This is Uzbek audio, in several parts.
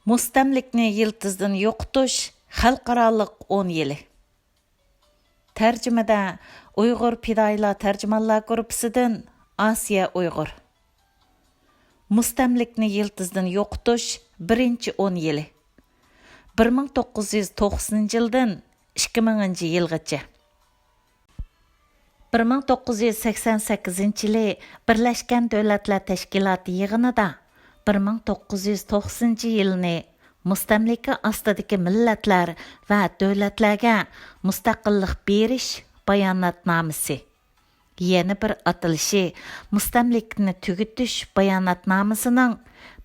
Mustamlikni yıldızdan yo'qotish xalqaroliq 10 yili. Tarjimada Uyg'ur fidoyilar tarjimonlar guruhidan Asiya Uyg'ur. Mustamlikni yıldızdan yo'qotish birinchi 10 yili. 1990 yildan 2000 yilgacha. 1988 yili Birlashgan Davlatlar Tashkiloti yig'inida 1990 yilni mustamlika ostidagi millatlar va davlatlarga mustaqillik berish bayonotnomasi, yana bir atilishi mustamlikni tugutish bayonotnomasining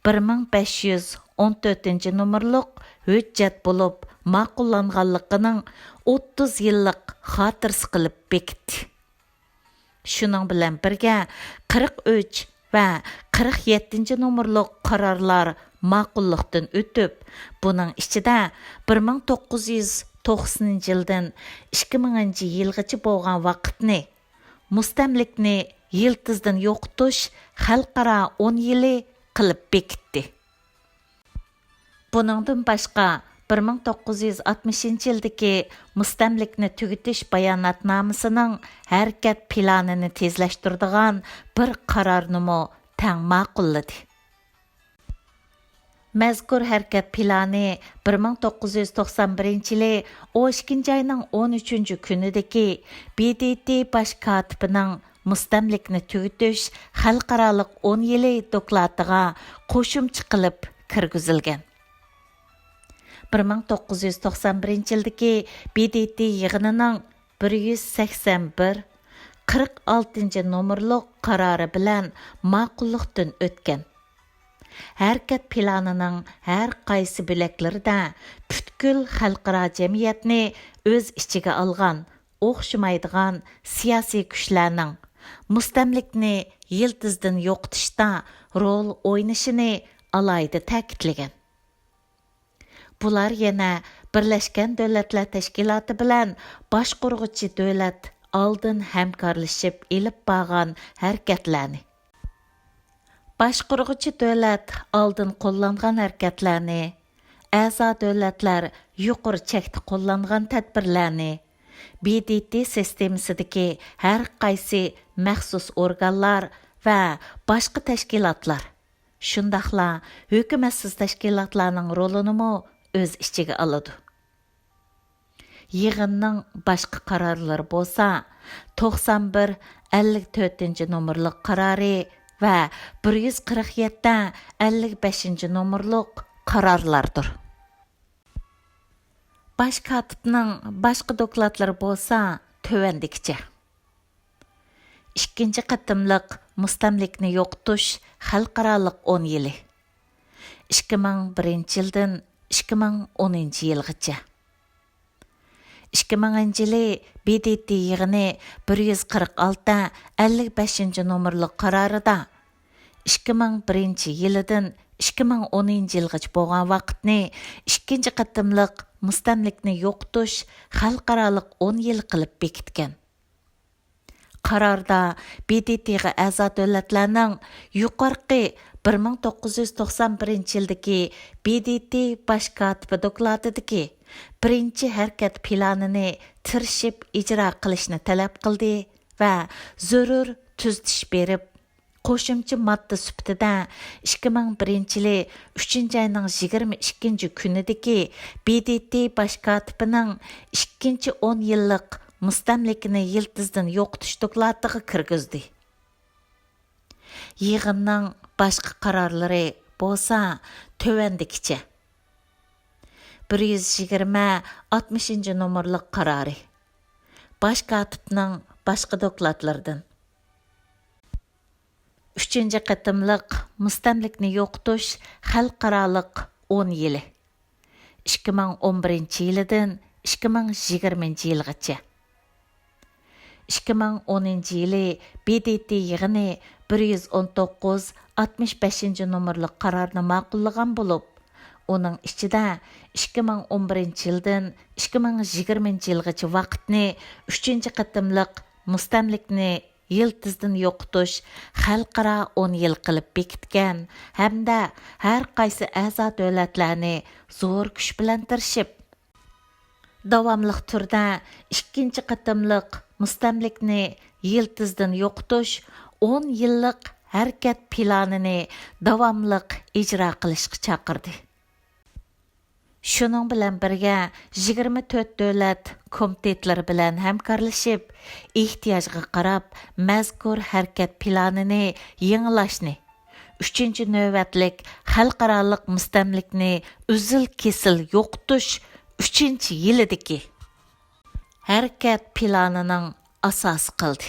1514 nomerlik hujjat bo'lib ma'qullanganligining 30 yillik xotirasi qilib bekitdi. Shuning bilan birga 43 va 47 nomerlik qarorlar ma'qullikdan o'tib, buning ichida 1990 yildan 2000 yilgacha bo'lgan vaqtni mustamlikni yiltizdan yo'qotish xalqaro 10 yili qilib bekitdi. Buningdan boshqa 1960 yildagi mustamlikni tugutish bayonotnomasining harakat planini tezlashtiradigan bir qarorni tang ma'qulladi. Mazkur harakat plani 1991 yili 12 oyning 13 kunidagi BDT bosh kotibining mustamlikni tugutish xalqaroliq 10 yili doklatiga qo'shimcha qilib kirgizilgan. 1991 yildagi BDT yig'inining 181 46 nomerlik qarori bilan ma'qullikdan o'tgan. Harakat planining har qaysi bo'laklarida butkul xalqaro jamiyatni o'z ichiga olgan, o'xshamaydigan siyosiy kuchlarning mustamlikni yiltizdan yo'qotishda rol o'ynashini alayda ta'kidlagan. Bular yana Birlashgan Davlatlar Tashkiloti bilan boshqaruvchi davlat oldin hamkorlashib elib borgan harakatlarni, boshqaruvchi davlat oldin qo'llangan harakatlarni, a'zo davlatlar yuqori chekda qo'llangan tadbirlarni, BDT sistemasidagi har qaysi maxsus organlar va boshqa tashkilotlar, shundaqla hukumatsiz tashkilotlarning rolini o'z ichiga oladi. Yig'inning boshqa qarorlari bo'lsa 91-54 nomerlik qarori va 147-55 nomerlik qarorlardir. Bosh kotibning boshqa dokladlari bo'lsa tovandikicha. Ikkinchi qatimliq mustamlikni yo'qotish xalqaroliq 10 yili. 2001 yildan 2010 yilgacha. 2000 yili BDT yig'ini 146-55 nomerlik qarorida 2001 yilidan 2010 yilgacha bo'lgan vaqtni ikkinchi qatimliq mustamlikni yo'qotish xalqaroliq 10 yil qilib bekitgan. Qarorda BDT'ga a'zo davlatlarning yuqorqi 1991 yildagi BDT bosh kotibi dokladidagi birinchi harakat planini tirishib ijro qilishni talab qildi va zarur tuzitish berib, qo'shimcha modda sifatida 2001 yili 3 oyning 22 kunidagi BDT bosh kotibining 2 10 yillik mustamlikni yiltizdan yo'qotish doklatiga kirgizdi. Yig'inning boshqa qarorlari bo'lsa tovandikicha. 120-60 nomerlik qarori. Bosh kotibning boshqa dokladlaridan. 3 qatimliq mustamlikni yo'qotish xalqaroliq 10 yili. 2011 yilidan 2020 yilgacha. 2010 yili BDT yig'ini 119-65 nomerlik qarorni ma'qullagan bo'lib, uning ichida 2011 yildan 2020 yilgacha vaqtni 3 qatimliq mustamlikni yiltizdan yo'qotish xalqaro 10 yil qilib bekitgan hamda har qaysi a'zo davlatlarni zo'r kuch bilan tirishib davomliq turda ikkinchi qatimliq mustamlikni yiltizdan yo'qotish 10 yillik harakat planini davomliq ijro qilishga chaqirdi. Şunun bilan birga 24 davlat komitetlari bilan hamkorlashib, ehtiyojga qarab mazkur harakat planini yangilashni, 3-chi navbatlik xalqaroliq mustamlikni uzil-kesil yo'qotish 3-chi yilidagi harakat planining asosi qildi.